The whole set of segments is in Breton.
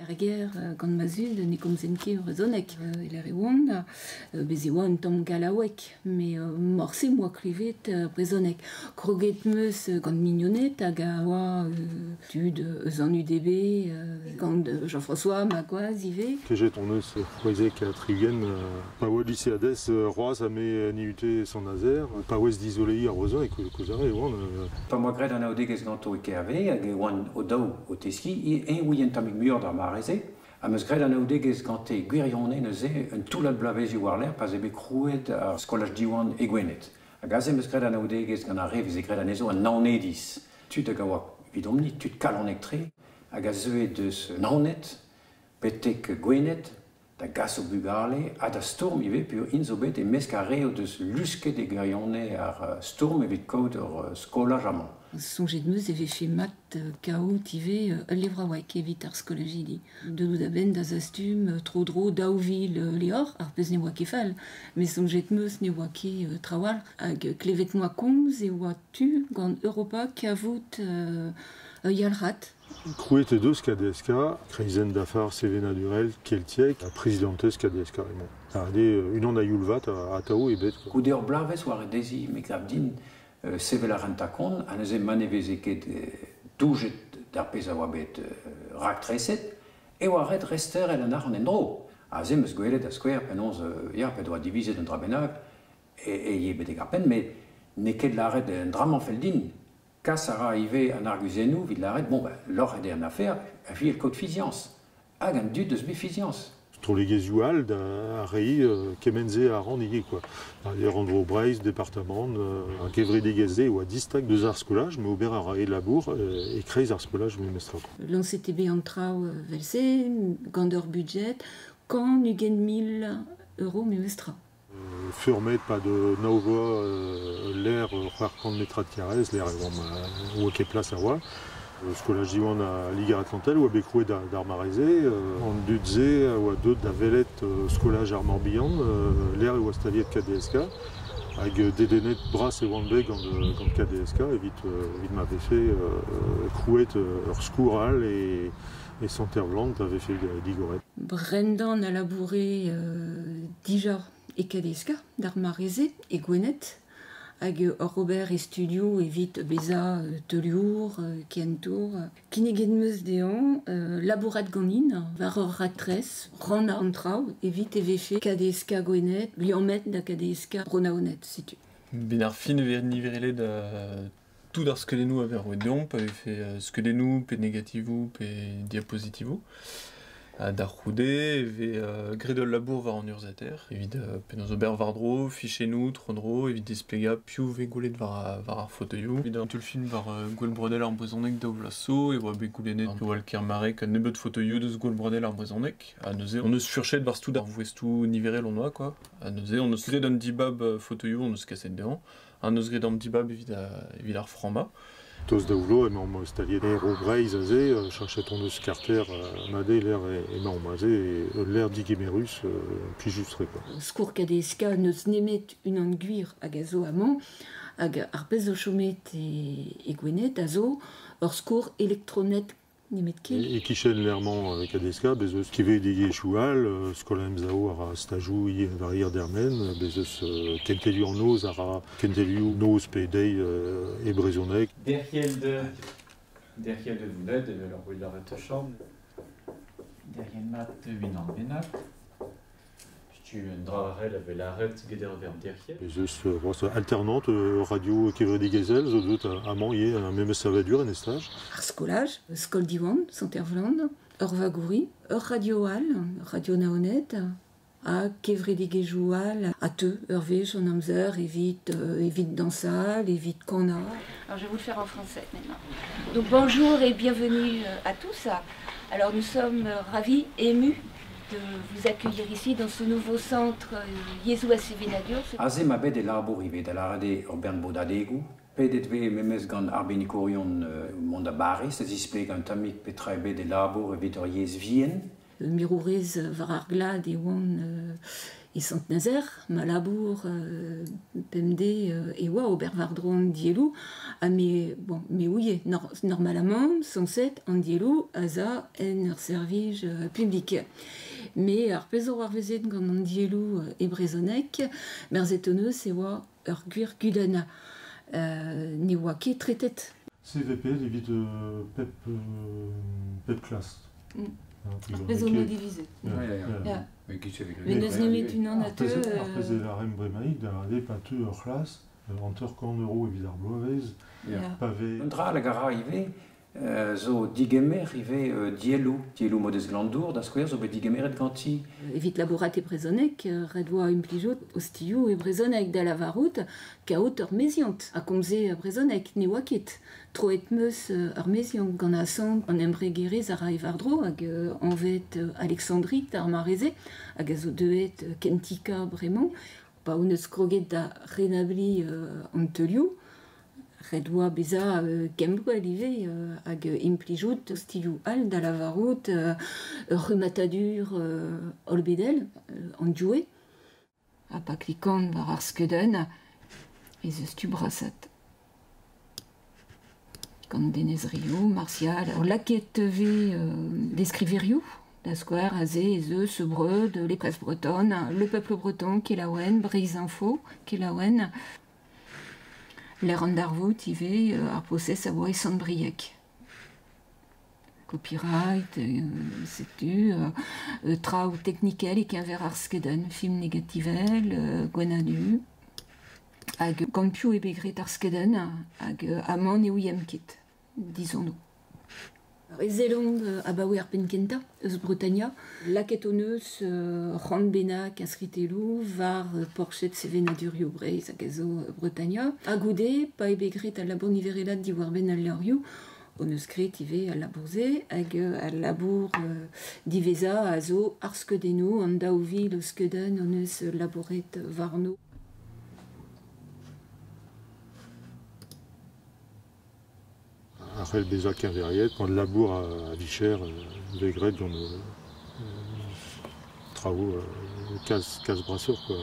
Erger, gant mazud, ne komzenke rezonek. Eler eoan, bez eoan tom galawek, me morse moa klevet brezonek. Kroget meus gant mignonnet hag a oa tud eus an UDB, gant Jean-François Magoaz ive. Kejet on eus c'hoezek a trigen, pa oa lycéadez roaz a me niute son nazer, pa oez d'isolei a rozon e kozare eoan. Pa moa gred an aodegez ganto e kerve, hag eoan o daou o teski, e ouien tamik muioc'h d'ar mareze, a meus gred an aodegez gante gwirionne neuze un toulal blavezi war l'er pas ebe krouet ar skolaj diwan e gwenet. Hag aze meus gred an aodegez gant ar revez e gred an ezo an naonediz. Tud hag a oa vidomni, tud kalonek tre, hag a zeue deus naonet, petek gwenet, da gas o bugarle, a da storm ive pur inzobet e mesk a reo deus lusket e gwirionne ar storm evit kaout ur skolaj amant. Sonjet meus e vefe mat kaout ive levraouek evit ar skolajidi. Deud a benn da zastum tro dro daouvil leor, ar pez ne oa ket fall, me sonjet meus ne oa ket trawal, hag klevet moa komz e oa tu gant Europa kavout yalrat. Krouet eus KDSK, kreizen d'afar Sevena Durel, Keltiek, a prezidantez KDSK emañ. Ade unan a youlvat a tao e bet. Goude ur blavez war e dezi, me gav din sevel a rentakon, an eus e maneveze ket doujet d'ar pez a oa bet rak treset, e oa red rester el an ar an endro. A ze meus gwelet a skwer penonz, ya, pe doa divizet un dra bennak, e ye bet e garpen, me ne ket la red un draman fel din. Kas a ra ive an arguzenou vid la red, bon, lor ede an afer, a fi el kod fizians. Hag an dud eus bet fizians. Trolegez youal a rei kemenze a ran ige, quoi. E randro Breiz, departement, a kevredegezde oa distak deus ar skolaj, me ober a rae labour e kreiz ar skolaj me mestra. Lancetebe an trao velse, gant ur budget, kan ugen 1000 € me mestra. Furmet pa de naovoa l'air c'har kant metra de karez, l'air oa ket plas a oa. Skolaj diwan a Liga Atlantel oa bekrouet d'ar mareze, an dudze oa deud da velet skolaj ar Morbihan, l'air oa staliet KDSK, hag dedenet bras e oan bet gant KDSK, evit ma vefe krouet ur skoural e Santervland a vefe digoret. Brendan a labouré dija e KDSK d'ar mareze e gwenet, hag Robert e studio evit beza teliour, kentour. Kineged meus dean, labourat ganin, war ur ratrez, rana an trao, evit e vefe KDSK gwenet, liamet da KDSK bronaonet, setu. Ben ar fin e niverele da tout ar skelennou a ver oet deomp, pa vefe skelennou, pe negativou, pe diapositivou. Da roude, eve gredol labour war an urzater, evit penaos ober war dro, fichenou, trondro, evit desplega piou ve goulet war ar fauteuilloù. Evit an tul film war goul brodel ar brezonek da vlaso, e oa be goulenet an wal ker marek an nebet fauteuilloù deus goul brodel ar brezonek. A neuze, on eus furchet war stout ar vouestou niverel on oa, quoi. A neuze, on eus gred an dibab fauteuilloù, on eus kaset dean. An eus gred an dibab evit ar frama. Toz daoulo emañ staliet ero Breiz a ze, chachet on eus karter made l'air emañ maze, l'air digemerus pijustre. Skour KDSK neus nemet unan gwir hag a zo amañ, hag ar pez o chomet e gwenet a zo, ur skour elektronet nemet ket. E kichen lerman KDSK, bezeus kive dige choual, skolem zao ara stajou var ir dermen, bezeus kentelioù an noz ara kentelioù noz pe dei e brezonek. Derriel de voulet, de leur rue de la rete-chambre. Derriel mat vin an benat. Tu un dravarel avait l'arrêt geder vers derrière. Bezeus alternante radio kevredegezel, zo deut amañ ie un memes savadur en estaj. Ar skolaj, skol diwan, Santervland, ur vagouri, ur radioal, radio naonet, a kevredegezhoual, a te, ur vech an amzer, evit dansal, evit kana. Alors je vais vous le faire en français maintenant. Donc bonjour et bienvenue à tous. Alors nous sommes ravis, émus de vous accueillir ici dans ce nouveau centre Yezhou à Sévénadur. Aze ma bet e labour ive da larade ur bern bodadegou, pedet ve memez gant arbenikourion mont a bare, se disple gant tamik petra bet e labour evit ur yez vien. Mirourez var ar glad e oan Et Saint-Nazaire, Malabour, PMD, et wa, Obervardron, Dielou, mais bon, mais oui, normalement, 107 en Dielou, Aza, en service public. Mais arpezo warvezet gant an Dielou e Brezhoneg, merzetonneus e oa ur gwir gudana. Ne oa ket tretet. CVP, evit pep classe. Arpezo modivize. Ja. Mais neus nemet unan a teu... Arpez e l'arem bremaik, da rade pa teu ur classe, anter kan euro evit ar bloavez, pave... Un dra la gara ive, zo digemer ive Dielou modez glandour, da skouer zo bet digemeret ganti. Evit labourat e Brezhoneg, red oa implijout ostiou e Brezhoneg da lavarout, kaout ur meziant. A komze Brezhoneg, ne oa ket. Troet meus ur meziant gant a sant an embregerez a ra evardro, hag anvet Alexandrie d'ar mareze, hag a zo deuet Kentika bremañ, pa ou neus kroget da renabli an teulioù, red oa beza kempoel ive hag implijout ostiou all da lavarout rumatadur olbedel an dioue, a pa klikant war ar skeden ez eus tu brasat. Gant denezrioù, martial, ur laket teve descriverioù, da skouer a ze ez eus se breud, les presses bretonnes, le peuple breton, Kelaouen, Brise Info, Kelaouen, l'er an darvout ive ar posez a oa e Sant-Brieg. Copyright, setu, traoù technikel e kenver ar skeden, film negativel, gwenadu, hag kampioù e begret ar skeden, hag amant e ouiam ket, dizon-nous. Ezelong a baoe ar penkenta, eus Bretaña, laket o neus ran bennak inskritelou var porchet sevenadurio Breiz hag ezo Bretaña. A goude, pa e begret al labour niverelat di war ben al leurioù, o neus kret ive al labourze, hag al labour diveza a zo ar skedennoù, an daouvil o skeden o neus labouret varno. Arrel beza kenveriet, quand le labour à Vicher, vegret gant traoù kaz brasseur, quoi.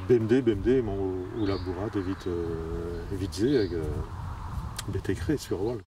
BMD, emañ o labourat evit ze hag betekre sur wall.